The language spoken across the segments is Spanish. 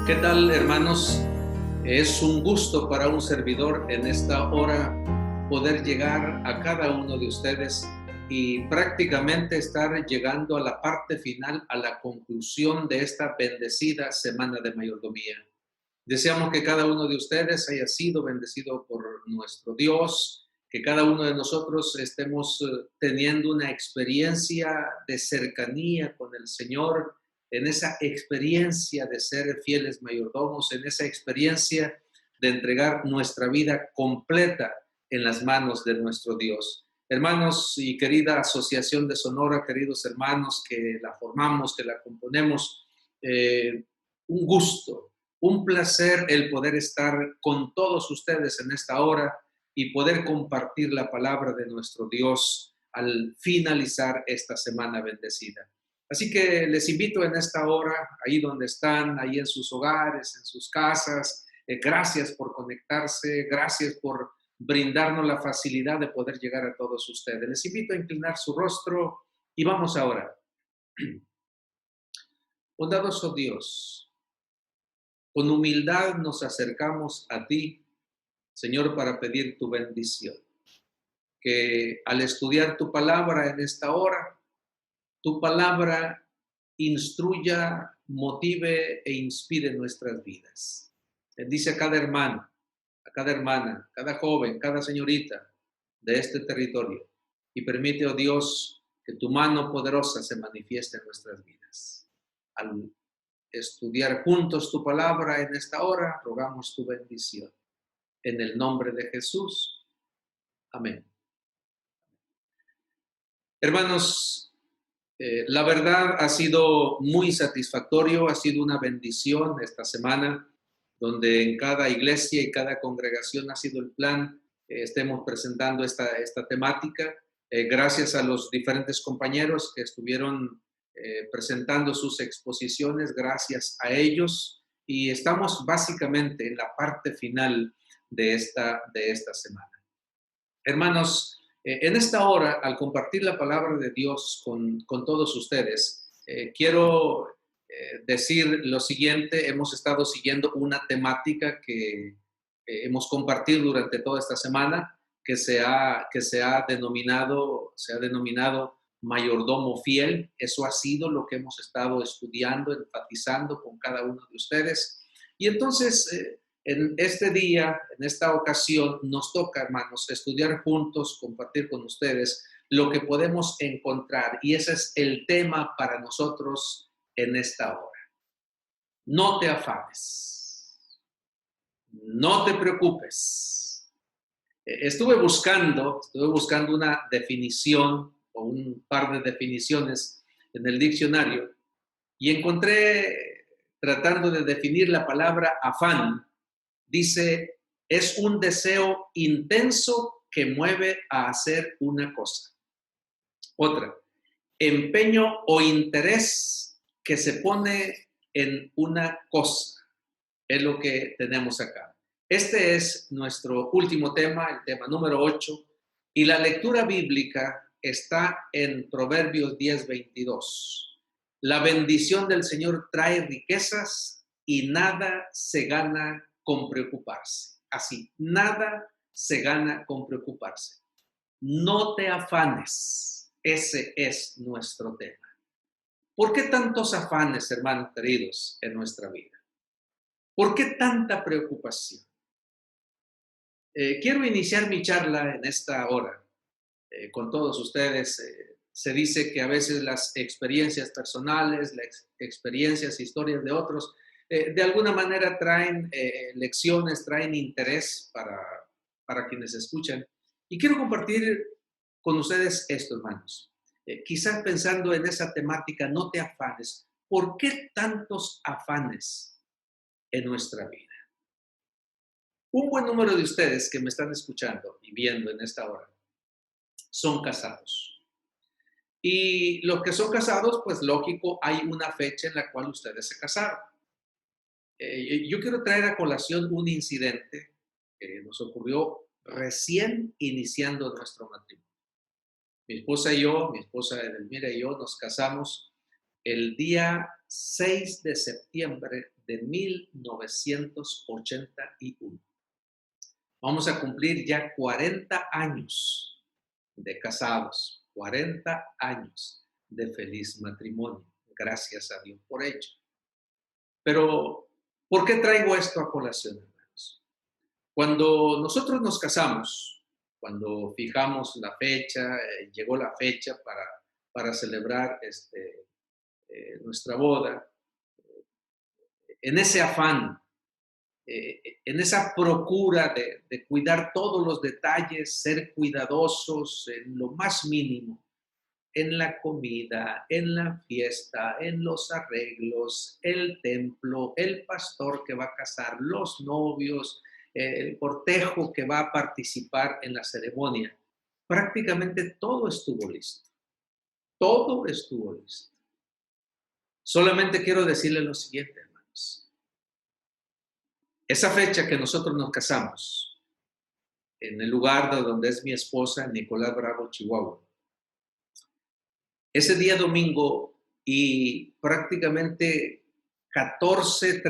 ¿Qué tal, hermanos? Es un gusto para un servidor en esta hora poder llegar a cada uno de ustedes y prácticamente estar llegando a la parte final, a la conclusión de esta bendecida semana de mayordomía. Deseamos que cada uno de ustedes haya sido bendecido por nuestro Dios, que cada uno de nosotros estemos teniendo una experiencia de cercanía con el Señor, en esa experiencia de ser fieles mayordomos, en esa experiencia de entregar nuestra vida completa en las manos de nuestro Dios. Hermanos y querida Asociación de Sonora, queridos hermanos que la formamos, que la componemos, un gusto, un placer el poder estar con todos ustedes en esta hora y poder compartir la palabra de nuestro Dios al finalizar esta semana bendecida. Así que les invito en esta hora, ahí donde están, ahí en sus hogares, en sus casas. Gracias por conectarse, gracias por brindarnos la facilidad de poder llegar a todos ustedes. Les invito a inclinar su rostro y vamos ahora. Bondadoso Dios, con humildad nos acercamos a ti, Señor, para pedir tu bendición. Que al estudiar tu palabra en esta hora, tu palabra instruya, motive e inspire nuestras vidas. Bendice a cada hermano, a cada hermana, cada joven, cada señorita de este territorio y permite, oh Dios, que tu mano poderosa se manifieste en nuestras vidas. Al estudiar juntos tu palabra en esta hora, rogamos tu bendición. En el nombre de Jesús. Amén. Hermanos, la verdad ha sido muy satisfactorio, ha sido una bendición esta semana, donde en cada iglesia y cada congregación ha sido el plan, estemos presentando esta temática. Gracias a los diferentes compañeros que estuvieron presentando sus exposiciones, gracias a ellos. Y estamos básicamente en la parte final de esta semana. Hermanos, en esta hora, al compartir la palabra de Dios con todos ustedes, quiero decir lo siguiente. Hemos estado siguiendo una temática que hemos compartido durante toda esta semana, que se ha denominado mayordomo fiel. Eso ha sido lo que hemos estado estudiando, enfatizando con cada uno de ustedes. Y entonces, en este día, en esta ocasión, nos toca, hermanos, estudiar juntos, compartir con ustedes lo que podemos encontrar. Y ese es el tema para nosotros en esta hora. No te afanes. No te preocupes. Estuve buscando una definición o un par de definiciones en el diccionario y encontré, tratando de definir la palabra afán, dice, es un deseo intenso que mueve a hacer una cosa. Otra, empeño o interés que se pone en una cosa. Es lo que tenemos acá. Este es nuestro último tema, el tema número 8, y la lectura bíblica está en Proverbios 10:22. La bendición del Señor trae riquezas y nada se gana con preocuparse. Así, nada se gana con preocuparse. No te afanes. Ese es nuestro tema. ¿Por qué tantos afanes, hermanos queridos, en nuestra vida? ¿Por qué tanta preocupación? Quiero iniciar mi charla en esta hora con todos ustedes. Se dice que a veces las experiencias personales, las experiencias, historias de otros, de alguna manera traen lecciones, traen interés para quienes escuchan. Y quiero compartir con ustedes esto, hermanos. Quizás pensando en esa temática, no te afanes. ¿Por qué tantos afanes en nuestra vida? Un buen número de ustedes que me están escuchando y viendo en esta hora son casados. Y los que son casados, pues lógico, hay una fecha en la cual ustedes se casaron. Yo quiero traer a colación un incidente que nos ocurrió recién iniciando nuestro matrimonio. Mi esposa Edelmira y yo, nos casamos el día 6 de septiembre de 1981. Vamos a cumplir ya 40 años de casados, 40 años de feliz matrimonio. Gracias a Dios por ello. Pero, ¿por qué traigo esto a colación, hermanos? Cuando nosotros nos casamos, cuando fijamos la fecha, llegó la fecha para celebrar nuestra boda, en ese afán, en esa procura de cuidar todos los detalles, ser cuidadosos en lo más mínimo, en la comida, en la fiesta, en los arreglos, el templo, el pastor que va a casar, los novios, el cortejo que va a participar en la ceremonia. Prácticamente todo estuvo listo. Todo estuvo listo. Solamente quiero decirle lo siguiente, hermanos. Esa fecha que nosotros nos casamos, en el lugar de donde es mi esposa, en Nicolás Bravo, Chihuahua, ese día domingo y prácticamente 14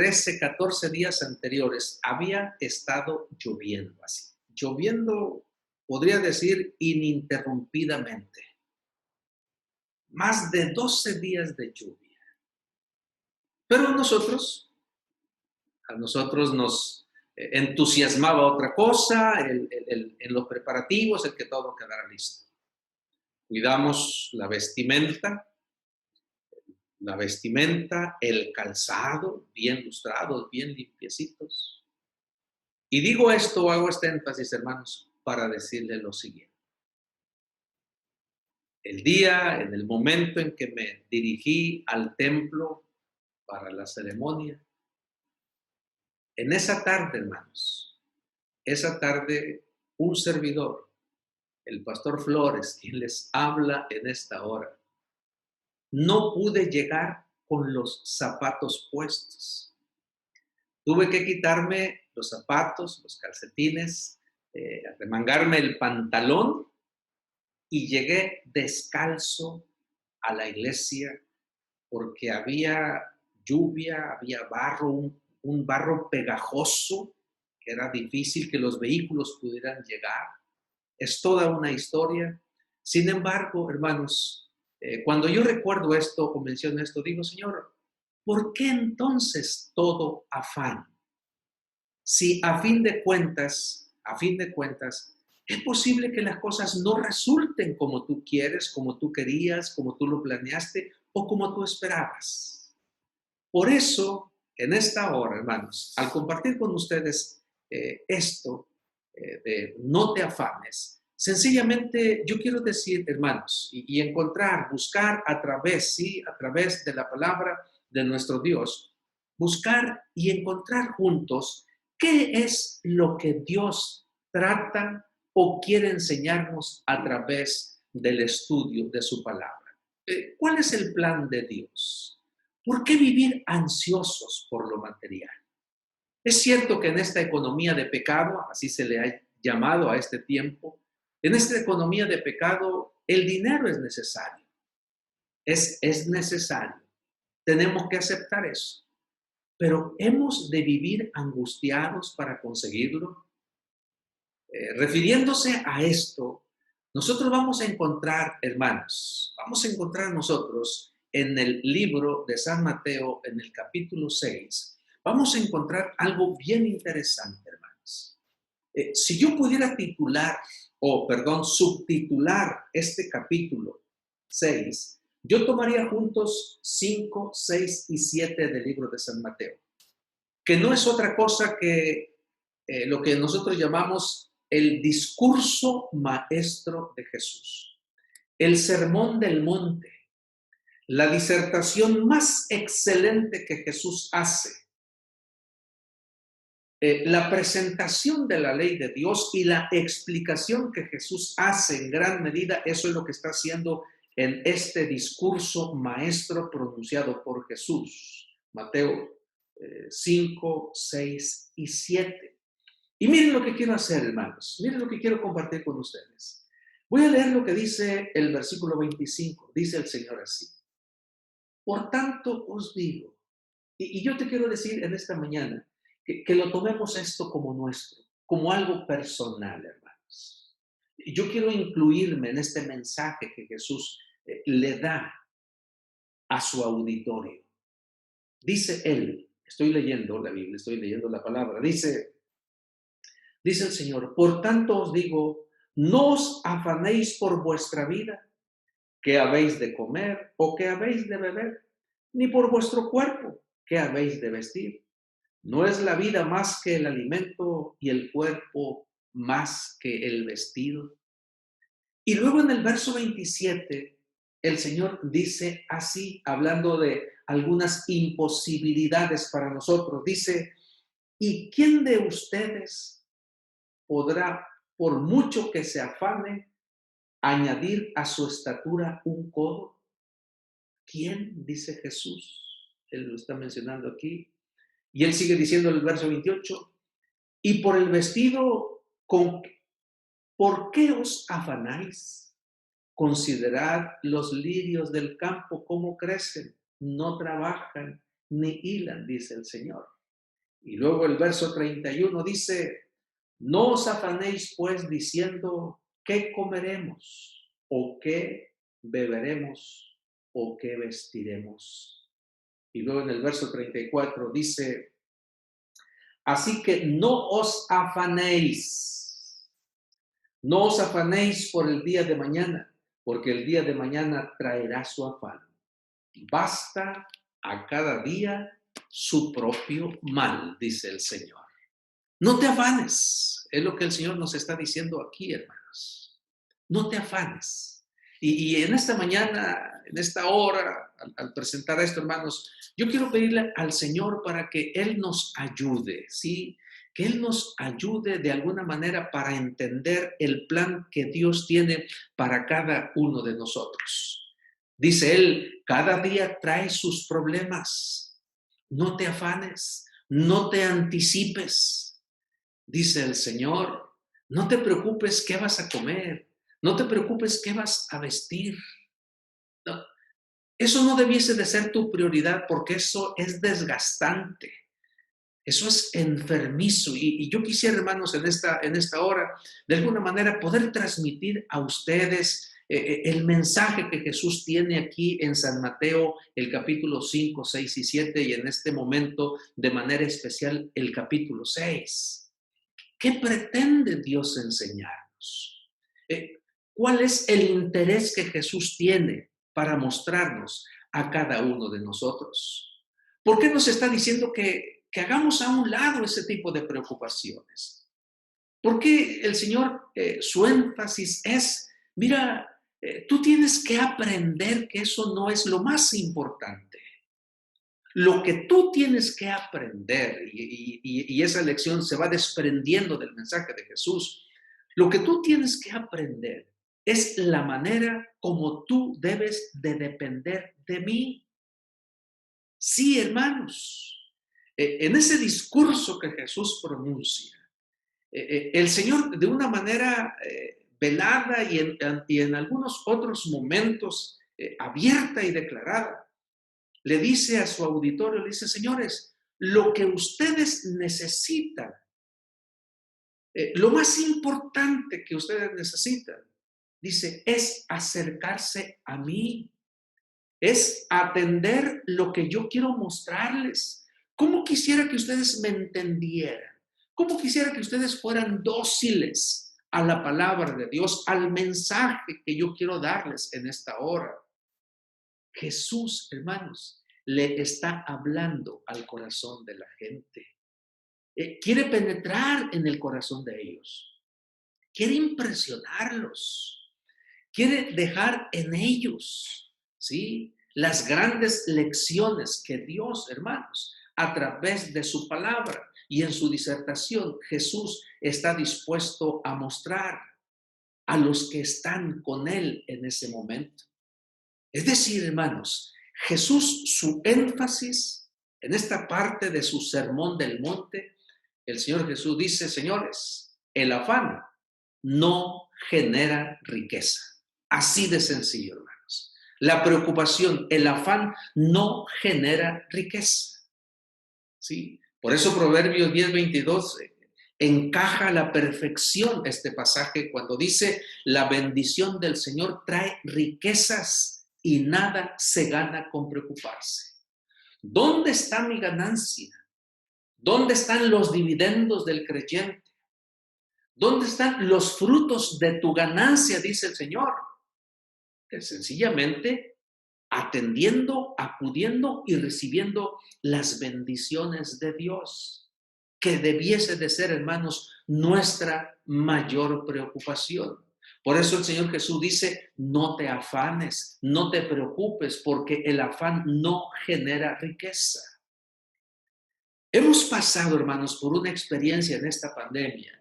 días anteriores había estado lloviendo así. Lloviendo, podría decir, ininterrumpidamente. Más de 12 días de lluvia. Pero a nosotros nos entusiasmaba otra cosa, en los preparativos, el que todo quedara listo. Cuidamos la vestimenta, el calzado, bien lustrados, bien limpiecitos. Y digo esto, hago este énfasis, hermanos, para decirle lo siguiente. El día, en el momento en que me dirigí al templo para la ceremonia, en esa tarde, hermanos, esa tarde, un servidor, el pastor Flores, quien les habla en esta hora, no pude llegar con los zapatos puestos. Tuve que quitarme los zapatos, los calcetines, remangarme el pantalón y llegué descalzo a la iglesia porque había lluvia, había barro, un barro pegajoso que era difícil que los vehículos pudieran llegar. Es toda una historia. Sin embargo, hermanos, cuando yo recuerdo esto o menciono esto, digo, Señor, ¿por qué entonces todo afán? Si a fin de cuentas, es posible que las cosas no resulten como tú quieres, como tú querías, como tú lo planeaste o como tú esperabas. Por eso, en esta hora, hermanos, al compartir con ustedes esto de no te afanes, sencillamente yo quiero decir, hermanos, y buscar a través de la palabra de nuestro Dios, buscar y encontrar juntos qué es lo que Dios trata o quiere enseñarnos a través del estudio de su palabra. ¿Cuál es el plan de Dios? ¿Por qué vivir ansiosos por lo material? Es cierto que en esta economía de pecado, así se le ha llamado a este tiempo, en esta economía de pecado el dinero es necesario. Es necesario. Tenemos que aceptar eso. Pero ¿hemos de vivir angustiados para conseguirlo? Refiriéndose a esto, nosotros vamos a encontrar, hermanos, vamos a encontrar nosotros en el libro de San Mateo, en el capítulo 6, vamos a encontrar algo bien interesante, hermanos. Si yo pudiera subtitular este capítulo 6, yo tomaría juntos 5, 6 y 7 del libro de San Mateo, que no es otra cosa que lo que nosotros llamamos el discurso maestro de Jesús, el sermón del monte, la disertación más excelente que Jesús hace, la presentación de la ley de Dios y la explicación que Jesús hace en gran medida, eso es lo que está haciendo en este discurso maestro pronunciado por Jesús, Mateo 5, 6 y 7. Y miren lo que quiero hacer, hermanos. Miren lo que quiero compartir con ustedes. Voy a leer lo que dice el versículo 25. Dice el Señor así. Por tanto os digo, y yo te quiero decir en esta mañana, que lo tomemos esto como nuestro, como algo personal, hermanos. Yo quiero incluirme en este mensaje que Jesús le da a su auditorio. Dice él, estoy leyendo la Biblia, estoy leyendo la palabra, dice el Señor, por tanto os digo, no os afanéis por vuestra vida, qué habéis de comer o qué habéis de beber, ni por vuestro cuerpo, qué habéis de vestir. ¿No es la vida más que el alimento y el cuerpo más que el vestido? Y luego en el verso 27, el Señor dice así, hablando de algunas imposibilidades para nosotros, dice, ¿y quién de ustedes podrá, por mucho que se afane, añadir a su estatura un codo? ¿Quién? Dice Jesús. Él lo está mencionando aquí. Y él sigue diciendo en el verso 28, y por el vestido, ¿por qué os afanáis? Considerad los lirios del campo, cómo crecen, no trabajan ni hilan, dice el Señor. Y luego el verso 31 dice, no os afanéis pues diciendo, ¿qué comeremos? ¿O qué beberemos? ¿O qué vestiremos? Y luego en el verso 34 dice, así que no os afanéis por el día de mañana, porque el día de mañana traerá su afán. Basta a cada día su propio mal, dice el Señor. No te afanes, es lo que el Señor nos está diciendo aquí, hermanos. No te afanes. Y en esta mañana, en esta hora, al presentar esto, hermanos, yo quiero pedirle al Señor para que Él nos ayude, ¿sí? Que Él nos ayude de alguna manera para entender el plan que Dios tiene para cada uno de nosotros. Dice Él, cada día trae sus problemas. No te afanes, no te anticipes. Dice el Señor, no te preocupes qué vas a comer, no te preocupes qué vas a vestir. No, eso no debiese de ser tu prioridad porque eso es desgastante, eso es enfermizo. Y yo quisiera, hermanos, en esta hora, de alguna manera, poder transmitir a ustedes el mensaje que Jesús tiene aquí en San Mateo, el capítulo 5, 6 y 7, y en este momento, de manera especial, el capítulo 6. ¿Qué pretende Dios enseñarnos? ¿Cuál es el interés que Jesús tiene para mostrarnos a cada uno de nosotros? ¿Por qué nos está diciendo que hagamos a un lado ese tipo de preocupaciones? ¿Por qué el Señor, su énfasis es, mira, tú tienes que aprender que eso no es lo más importante? Lo que tú tienes que aprender, y esa lección se va desprendiendo del mensaje de Jesús, lo que tú tienes que aprender es la manera como tú debes de depender de mí. Sí, hermanos, en ese discurso que Jesús pronuncia, el Señor de una manera velada y en algunos otros momentos abierta y declarada, le dice a su auditorio, le dice, señores, lo que ustedes necesitan, lo más importante que ustedes necesitan, dice, es acercarse a mí, es atender lo que yo quiero mostrarles. ¿Cómo quisiera que ustedes me entendieran? ¿Cómo quisiera que ustedes fueran dóciles a la palabra de Dios, al mensaje que yo quiero darles en esta hora? Jesús, hermanos, le está hablando al corazón de la gente. Quiere penetrar en el corazón de ellos. Quiere impresionarlos. Quiere dejar en ellos, ¿sí?, las grandes lecciones que Dios, hermanos, a través de su palabra y en su disertación, Jesús está dispuesto a mostrar a los que están con Él en ese momento. Es decir, hermanos, Jesús, su énfasis en esta parte de su sermón del monte, el Señor Jesús dice, señores, el afán no genera riqueza. Así de sencillo, hermanos. La preocupación, el afán no genera riqueza. ¿Sí? Por eso Proverbios 10:22 encaja a la perfección este pasaje cuando dice: la bendición del Señor trae riquezas y nada se gana con preocuparse. ¿Dónde está mi ganancia? ¿Dónde están los dividendos del creyente? ¿Dónde están los frutos de tu ganancia? Dice el Señor. Que sencillamente atendiendo, acudiendo y recibiendo las bendiciones de Dios, que debiese de ser, hermanos, nuestra mayor preocupación. Por eso el Señor Jesús dice: no te afanes, no te preocupes, porque el afán no genera riqueza. Hemos pasado, hermanos, por una experiencia en esta pandemia.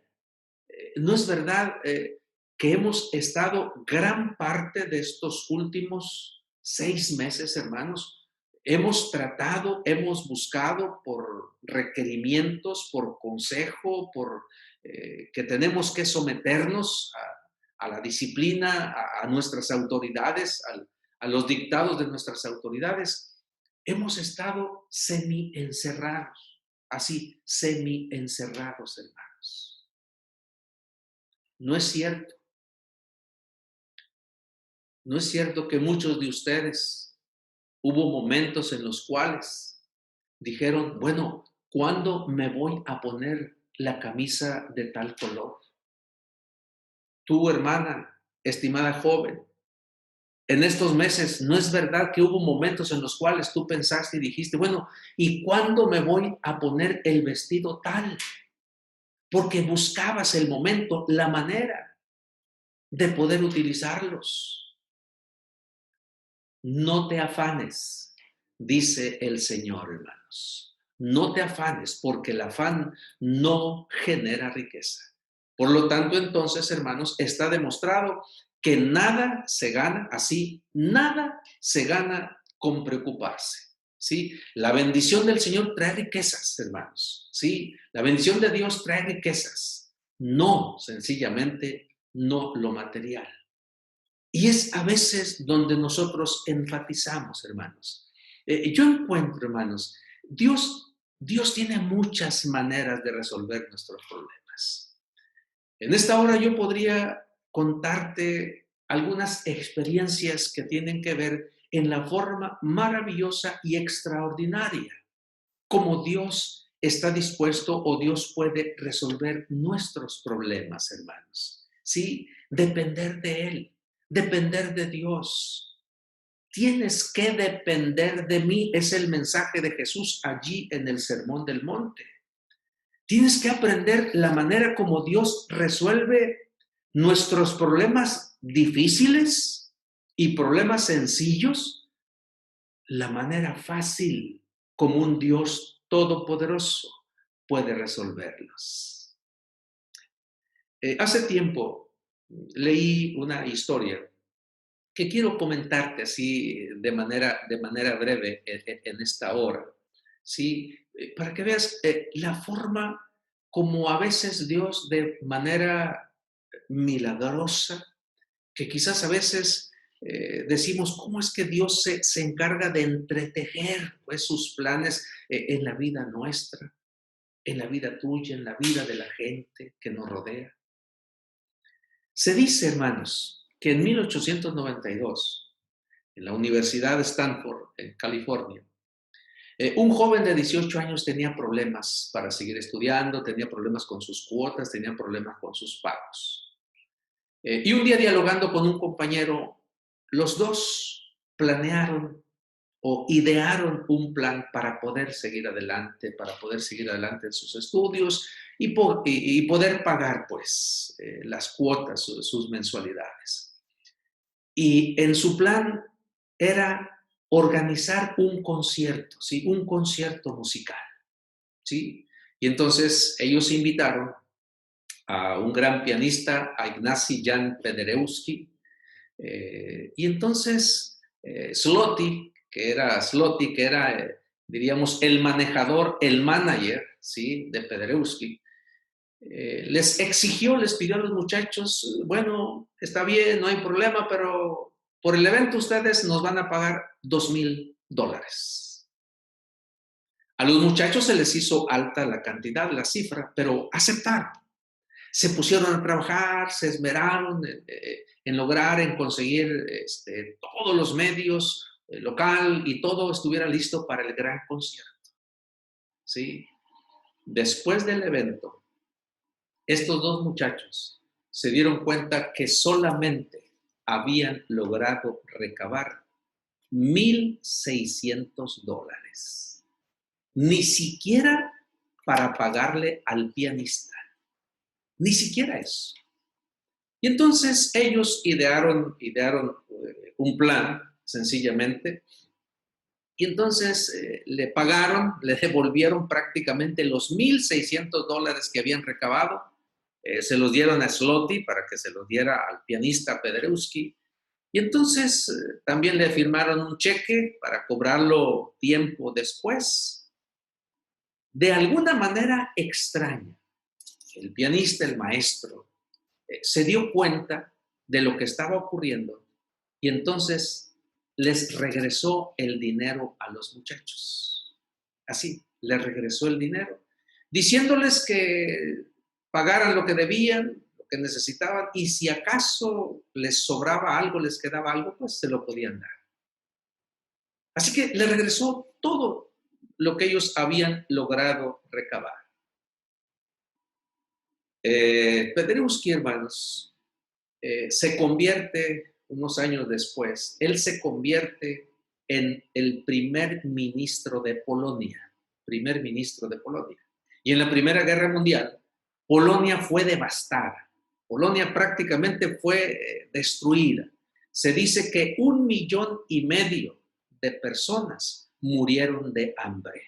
¿No es verdad que hemos estado gran parte de estos últimos 6 meses, hermanos? Hemos tratado, hemos buscado por requerimientos, por consejo, por que tenemos que someternos a la disciplina, a nuestras autoridades, a los dictados de nuestras autoridades. Hemos estado semi-encerrados, así, semi-encerrados, hermanos. No es cierto. No es cierto que muchos de ustedes hubo momentos en los cuales dijeron: bueno, ¿cuándo me voy a poner la camisa de tal color? Tu hermana, estimada joven, en estos meses, ¿no es verdad que hubo momentos en los cuales tú pensaste y dijiste: bueno, ¿y cuándo me voy a poner el vestido tal? Porque buscabas el momento, la manera de poder utilizarlos. No te afanes, dice el Señor, hermanos. No te afanes, porque el afán no genera riqueza. Por lo tanto, entonces, hermanos, está demostrado que nada se gana así, nada se gana con preocuparse. ¿Sí? La bendición del Señor trae riquezas, hermanos. ¿Sí? La bendición de Dios trae riquezas, no sencillamente no lo material. Y es a veces donde nosotros enfatizamos, hermanos. Yo encuentro, hermanos, Dios tiene muchas maneras de resolver nuestros problemas. En esta hora yo podría contarte algunas experiencias que tienen que ver en la forma maravillosa y extraordinaria, como Dios está dispuesto o Dios puede resolver nuestros problemas, hermanos. Sí, depender de Él. Depender de Dios. Tienes que depender de mí, es el mensaje de Jesús allí en el Sermón del Monte. Tienes que aprender la manera como Dios resuelve nuestros problemas difíciles y problemas sencillos, la manera fácil como un Dios todopoderoso puede resolverlos. Hace tiempo leí una historia que quiero comentarte así de manera breve en esta hora, ¿sí? Para que veas la forma como a veces Dios de manera milagrosa, que quizás a veces decimos: ¿cómo es que Dios se encarga de entretejer pues, sus planes en la vida nuestra, en la vida tuya, en la vida de la gente que nos rodea? Se dice, hermanos, que en 1892, en la Universidad de Stanford, en California, un joven de 18 años tenía problemas para seguir estudiando, tenía problemas con sus cuotas, tenía problemas con sus pagos. Y un día, dialogando con un compañero, los dos planearon o idearon un plan para poder seguir adelante, en sus estudios y poder pagar pues las cuotas, sus mensualidades. Y en su plan era organizar un concierto, ¿sí? Un concierto musical, ¿sí? Y entonces ellos invitaron a un gran pianista, a Ignacy Jan Paderewski, y entonces Slotty, que era diríamos, el manejador, el manager, ¿sí? De Paderewski, les pidió a los muchachos: bueno, está bien, no hay problema, pero por el evento ustedes nos van a pagar $2,000. A los muchachos se les hizo alta la cantidad, la cifra, pero aceptaron. Se pusieron a trabajar, se esmeraron en lograr, en conseguir todos los medios, local, y todo estuviera listo para el gran concierto. ¿Sí? Después del evento, estos dos muchachos se dieron cuenta que solamente habían logrado recabar $1,600. Ni siquiera para pagarle al pianista. Ni siquiera eso. Y entonces ellos idearon un plan, sencillamente, y entonces le pagaron, le devolvieron prácticamente los $1,600 que habían recabado, se los dieron a Zloty para que se los diera al pianista Paderewski, y entonces también le firmaron un cheque para cobrarlo tiempo después. De alguna manera extraña, el pianista, el maestro, se dio cuenta de lo que estaba ocurriendo y entonces les regresó el dinero a los muchachos. Así, les regresó el dinero, diciéndoles que pagaran lo que debían, lo que necesitaban, y si acaso les sobraba algo, les quedaba algo, pues se lo podían dar. Así que les regresó todo lo que ellos habían logrado recabar. Paderewski, hermanos, se convierte unos años después, él se convierte en el primer ministro de Polonia, Y en la Primera Guerra Mundial, Polonia fue devastada, Polonia prácticamente fue destruida. Se dice que 1,5 millones de personas murieron de hambre,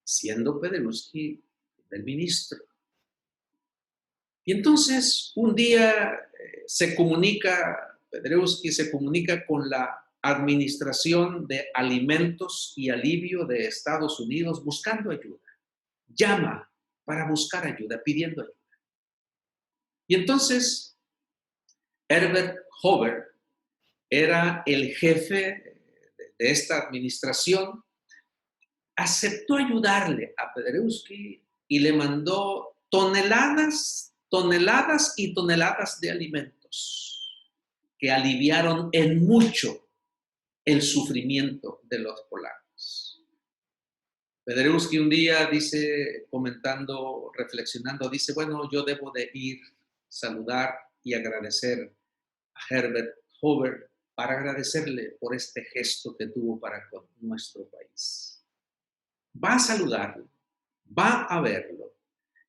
siendo Paderewski el ministro. Y entonces un día Paderewski se comunica con la Administración de Alimentos y Alivio de Estados Unidos buscando ayuda. Llama para buscar ayuda, pidiendo ayuda. Y entonces Herbert Hoover era el jefe de esta administración, aceptó ayudarle a Paderewski y le mandó toneladas y toneladas de alimentos que aliviaron en mucho el sufrimiento de los polacos. Paderewski un día dice, comentando, reflexionando, dice, bueno, yo debo de ir, saludar y agradecer a Herbert Hoover para agradecerle por este gesto que tuvo para con nuestro país. Va a saludarlo, va a verlo.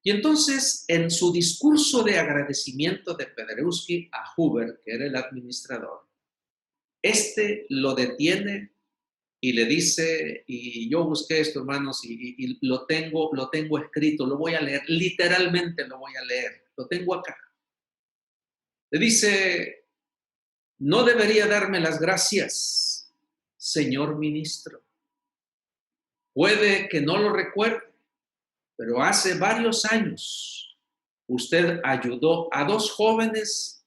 Y entonces, en su discurso de agradecimiento de Paderewski a Hoover, que era el administrador, lo detiene y le dice, y yo busqué esto, hermanos, y lo tengo escrito, lo voy a leer, literalmente lo voy a leer, lo tengo acá. Le dice, no debería darme las gracias, señor ministro. Puede que no lo recuerde, pero hace varios años usted ayudó a 2 jóvenes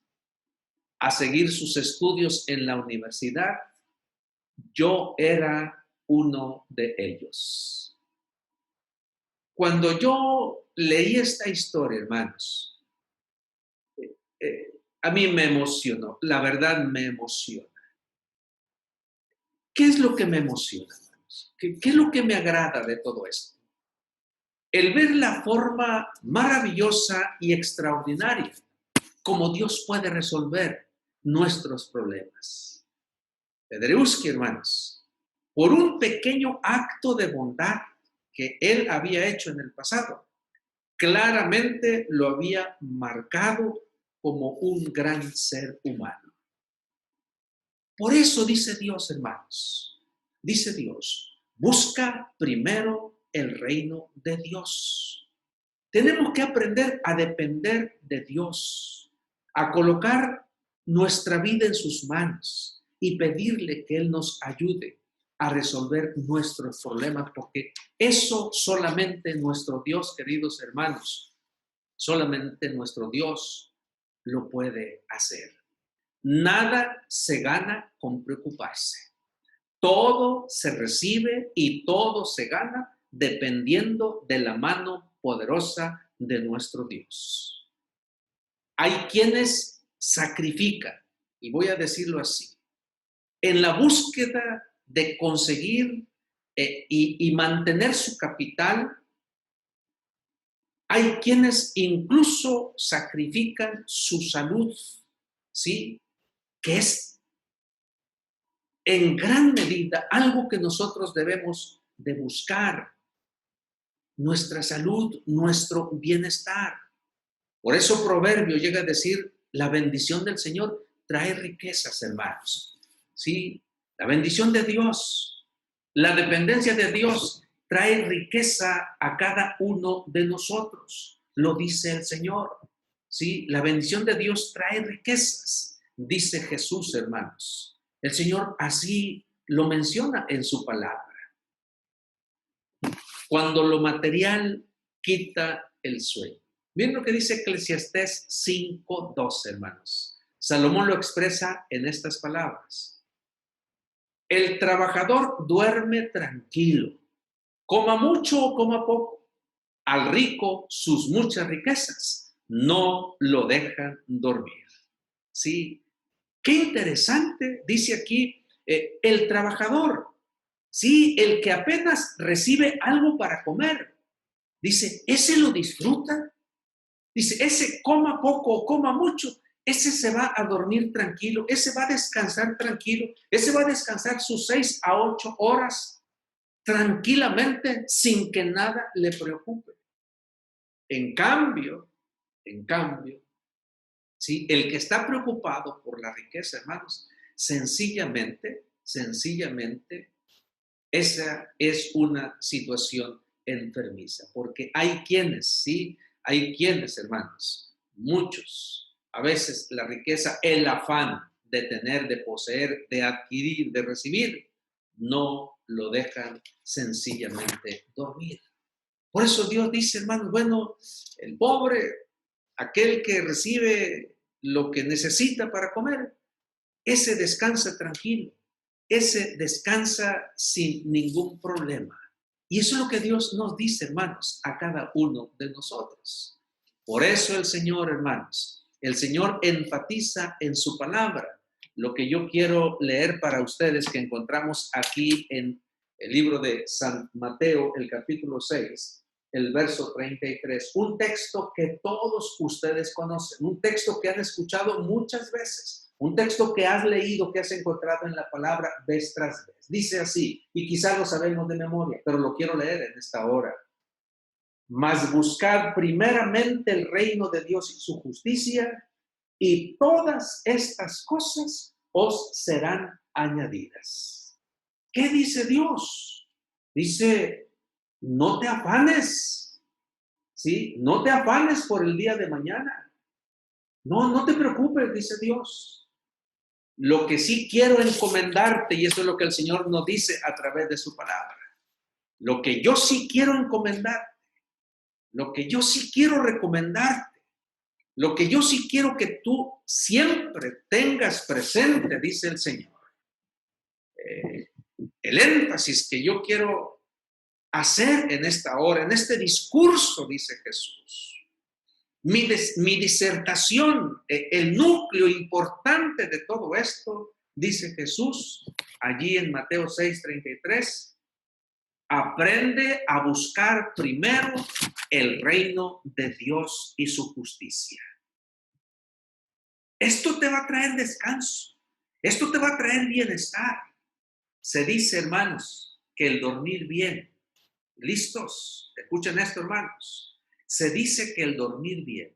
a seguir sus estudios en la universidad. Yo era uno de ellos. Cuando yo leí esta historia, hermanos, a mí me emocionó, la verdad me emociona. ¿Qué es lo que me emociona, hermanos? ¿Qué es lo que me agrada de todo esto? El ver la forma maravillosa y extraordinaria como Dios puede resolver nuestros problemas. Paderewski, hermanos, por un pequeño acto de bondad que él había hecho en el pasado, claramente lo había marcado como un gran ser humano. Por eso dice Dios, hermanos, dice Dios, busca primero el reino de Dios. Tenemos que aprender a depender de Dios, a colocar nuestra vida en sus manos y pedirle que Él nos ayude a resolver nuestros problemas, porque eso solamente nuestro Dios, queridos hermanos, solamente nuestro Dios lo puede hacer. Nada se gana con preocuparse. Todo se recibe y todo se gana dependiendo de la mano poderosa de nuestro Dios. Hay quienes sacrifican, y voy a decirlo así, en la búsqueda de conseguir y mantener su capital. Hay quienes incluso sacrifican su salud, ¿sí? Que es en gran medida algo que nosotros debemos de buscar, nuestra salud, nuestro bienestar. Por eso Proverbio llega a decir, la bendición del Señor trae riquezas, hermanos. ¿Sí? La bendición de Dios, la dependencia de Dios trae riqueza a cada uno de nosotros. Lo dice el Señor. ¿Sí? La bendición de Dios trae riquezas, dice Jesús, hermanos. El Señor así lo menciona en su palabra. Cuando lo material quita el sueño. Miren lo que dice Eclesiastés 5:12, hermanos. Salomón lo expresa en estas palabras. El trabajador duerme tranquilo, coma mucho o coma poco. Al rico sus muchas riquezas no lo dejan dormir. Sí, qué interesante, dice aquí, el trabajador, sí, el que apenas recibe algo para comer, dice, ese lo disfruta. Dice, ese coma poco o coma mucho, ese se va a dormir tranquilo, ese va a descansar tranquilo, ese va a descansar sus 6 a 8 horas tranquilamente sin que nada le preocupe. En cambio, ¿sí? El que está preocupado por la riqueza, hermanos, sencillamente, esa es una situación enfermiza, porque hay quienes, ¿sí? Hay quienes, hermanos, muchos, a veces la riqueza, el afán de tener, de poseer, de adquirir, de recibir, no lo dejan sencillamente dormir. Por eso Dios dice, hermanos, bueno, el pobre, aquel que recibe lo que necesita para comer, ese descansa tranquilo, ese descansa sin ningún problema. Y eso es lo que Dios nos dice, hermanos, a cada uno de nosotros. Por eso el Señor, hermanos, el Señor enfatiza en su palabra lo que yo quiero leer para ustedes, que encontramos aquí en el libro de San Mateo, el capítulo 6, el verso 33. Un texto que todos ustedes conocen, un texto que han escuchado muchas veces. Un texto que has leído, que has encontrado en la palabra vez tras vez. Dice así, y quizás lo sabemos de memoria, pero lo quiero leer en esta hora. Mas buscad primeramente el reino de Dios y su justicia, y todas estas cosas os serán añadidas. ¿Qué dice Dios? Dice, no te afanes, ¿sí? No te afanes por el día de mañana. No te preocupes, dice Dios. Lo que sí quiero encomendarte, y eso es lo que el Señor nos dice a través de su palabra, lo que yo sí quiero encomendarte, lo que yo sí quiero recomendarte, lo que yo sí quiero que tú siempre tengas presente, dice el Señor. El énfasis que yo quiero hacer en esta hora, en este discurso, dice Jesús. Mi disertación, el núcleo importante de todo esto, dice Jesús, allí en Mateo 6:33, aprende a buscar primero el reino de Dios y su justicia. Esto te va a traer descanso, esto te va a traer bienestar. Se dice, hermanos, que el dormir bien, ¿listos? Escuchen esto, hermanos. Se dice que el dormir bien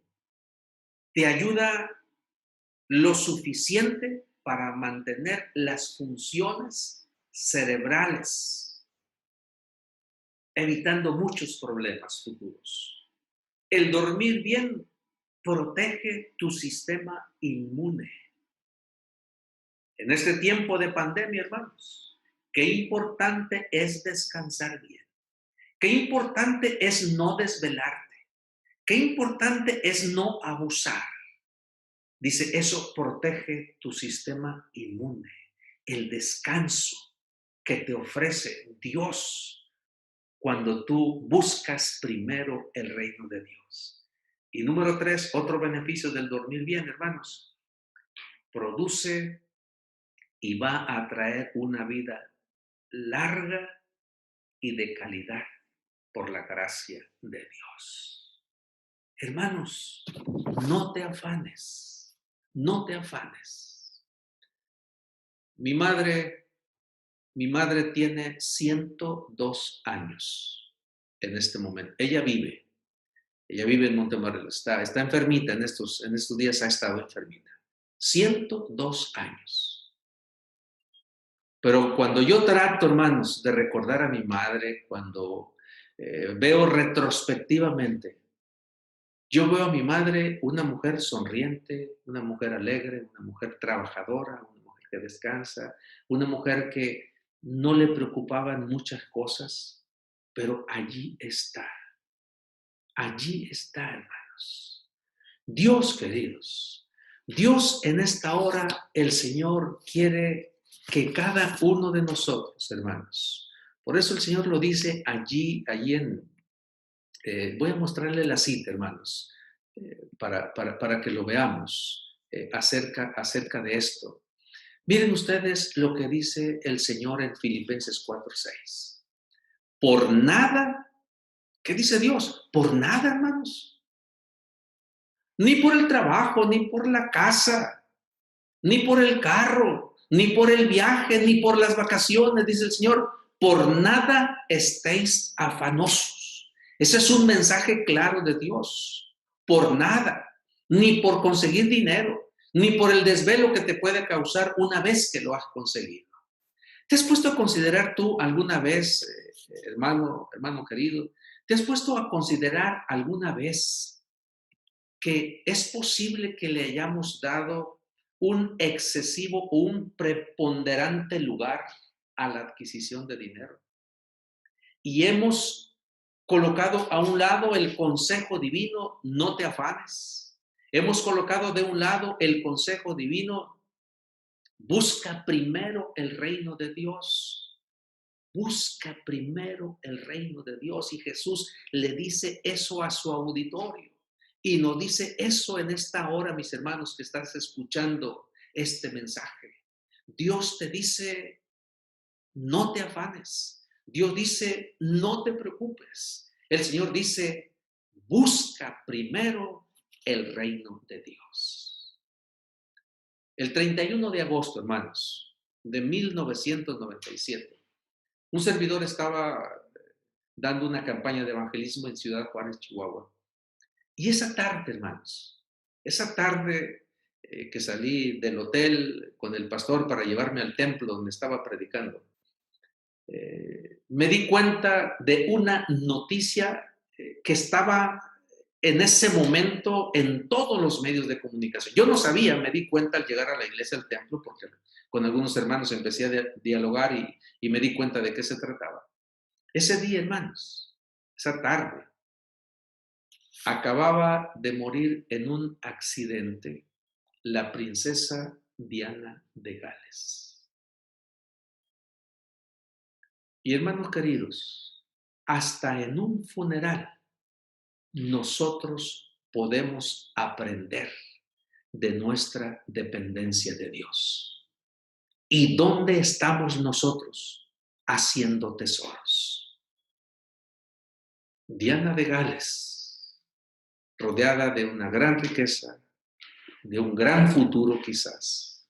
te ayuda lo suficiente para mantener las funciones cerebrales, evitando muchos problemas futuros. El dormir bien protege tu sistema inmune. En este tiempo de pandemia, hermanos, qué importante es descansar bien. Qué importante es no desvelarte. Qué importante es no abusar. Dice, eso protege tu sistema inmune, el descanso que te ofrece Dios cuando tú buscas primero el reino de Dios. Y número 3, otro beneficio del dormir bien, hermanos, produce y va a traer una vida larga y de calidad por la gracia de Dios. Hermanos, no te afanes, no te afanes. Mi madre tiene 102 años en este momento. Ella vive en Montemorelos, está enfermita en estos días, ha estado enfermita. 102 años. Pero cuando yo trato, hermanos, de recordar a mi madre, cuando veo retrospectivamente, yo veo a mi madre una mujer sonriente, una mujer alegre, una mujer trabajadora, una mujer que descansa, una mujer que no le preocupaban muchas cosas, pero allí está, hermanos. Dios, queridos, Dios en esta hora, el Señor quiere que cada uno de nosotros, hermanos, por eso el Señor lo dice allí voy a mostrarle la cita, hermanos, para que lo veamos acerca de esto. Miren ustedes lo que dice el Señor en Filipenses 4:6. Por nada, ¿qué dice Dios? Por nada, hermanos. Ni por el trabajo, ni por la casa, ni por el carro, ni por el viaje, ni por las vacaciones, dice el Señor. Por nada estéis afanosos. Ese es un mensaje claro de Dios. Por nada, ni por conseguir dinero, ni por el desvelo que te puede causar una vez que lo has conseguido. ¿Te has puesto a considerar tú alguna vez, hermano querido, te has puesto a considerar alguna vez que es posible que le hayamos dado un excesivo o un preponderante lugar a la adquisición de dinero? Y hemos colocado a un lado el consejo divino, no te afanes. Hemos colocado de un lado el consejo divino, busca primero el reino de Dios. Busca primero el reino de Dios. Y Jesús le dice eso a su auditorio. Y nos dice eso en esta hora, mis hermanos, que estás escuchando este mensaje. Dios te dice, no te afanes. Dios dice, no te preocupes. El Señor dice, busca primero el reino de Dios. El 31 de agosto, hermanos, de 1997, un servidor estaba dando una campaña de evangelismo en Ciudad Juárez, Chihuahua. Y esa tarde, hermanos, esa tarde que salí del hotel con el pastor para llevarme al templo donde estaba predicando, me di cuenta de una noticia que estaba en ese momento en todos los medios de comunicación. Yo no sabía, me di cuenta al llegar a la iglesia, al templo, porque con algunos hermanos empecé a dialogar y me di cuenta de qué se trataba. Ese día, hermanos, esa tarde, acababa de morir en un accidente la princesa Diana de Gales. Y hermanos queridos, hasta en un funeral nosotros podemos aprender de nuestra dependencia de Dios. ¿Y dónde estamos nosotros haciendo tesoros? Diana de Gales, rodeada de una gran riqueza, de un gran futuro quizás.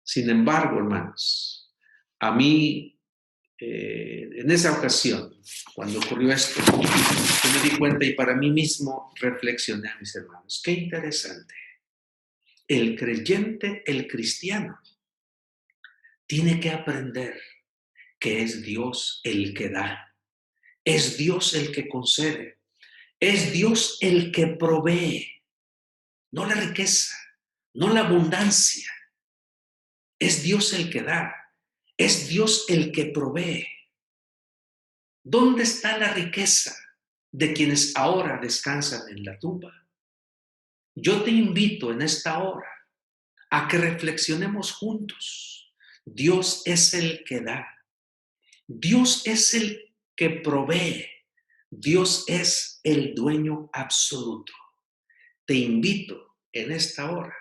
Sin embargo, hermanos, a mí, en esa ocasión, cuando ocurrió esto, yo me di cuenta y para mí mismo reflexioné, mis hermanos, qué interesante. El creyente, el cristiano, tiene que aprender que es Dios el que da, es Dios el que concede, es Dios el que provee, no la riqueza, no la abundancia, es Dios el que da, es Dios el que provee. ¿Dónde está la riqueza de quienes ahora descansan en la tumba? Yo te invito en esta hora a que reflexionemos juntos. Dios es el que da. Dios es el que provee. Dios es el dueño absoluto. Te invito en esta hora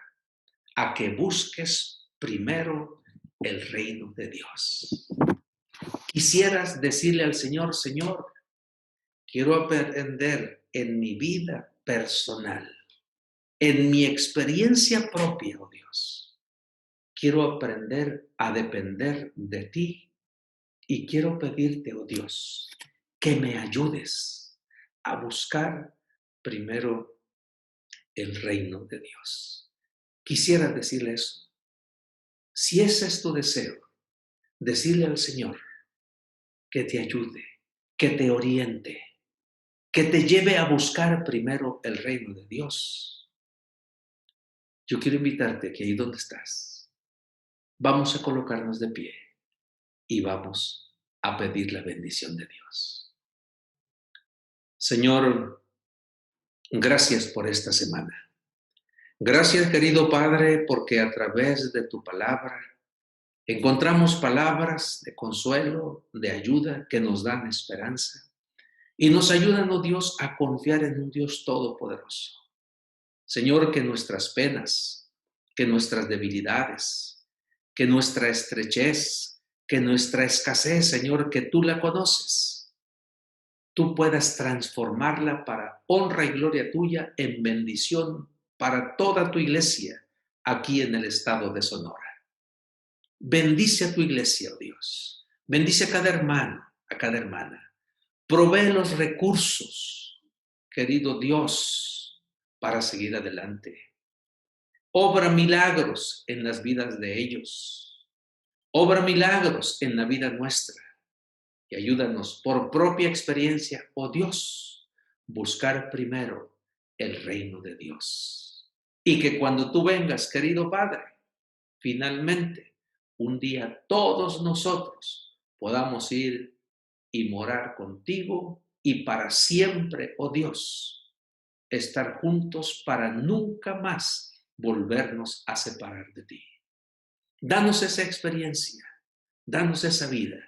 a que busques primero el reino de Dios. Quisieras decirle al Señor, Señor, quiero aprender en mi vida personal, en mi experiencia propia, oh Dios. Quiero aprender a depender de ti y quiero pedirte, oh Dios, que me ayudes a buscar primero el reino de Dios. Quisiera decirle eso. Si ese es tu deseo, decirle al Señor que te ayude, que te oriente, que te lleve a buscar primero el reino de Dios. Yo quiero invitarte que ahí donde estás, vamos a colocarnos de pie y vamos a pedir la bendición de Dios. Señor, gracias por esta semana. Gracias, querido Padre, porque a través de tu palabra encontramos palabras de consuelo, de ayuda que nos dan esperanza y nos ayudan, oh Dios, a confiar en un Dios todopoderoso. Señor, que nuestras penas, que nuestras debilidades, que nuestra estrechez, que nuestra escasez, Señor, que tú la conoces, tú puedas transformarla para honra y gloria tuya en bendición para toda tu iglesia aquí en el estado de Sonora. Bendice a tu iglesia, oh Dios. Bendice a cada hermano, a cada hermana. Provee los recursos, querido Dios, para seguir adelante. Obra milagros en las vidas de ellos. Obra milagros en la vida nuestra. Y ayúdanos por propia experiencia, oh Dios, buscar primero el reino de Dios. Y que cuando tú vengas, querido Padre, finalmente, un día todos nosotros podamos ir y morar contigo y para siempre, oh Dios, estar juntos para nunca más volvernos a separar de ti. Danos esa experiencia, danos esa vida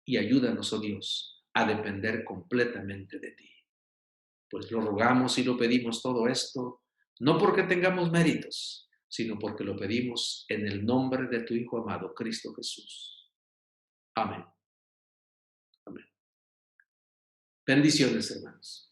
y ayúdanos, oh Dios, a depender completamente de ti. Pues lo rogamos y lo pedimos todo esto, no porque tengamos méritos, sino porque lo pedimos en el nombre de tu Hijo amado, Cristo Jesús. Amén. Amén. Bendiciones, hermanos.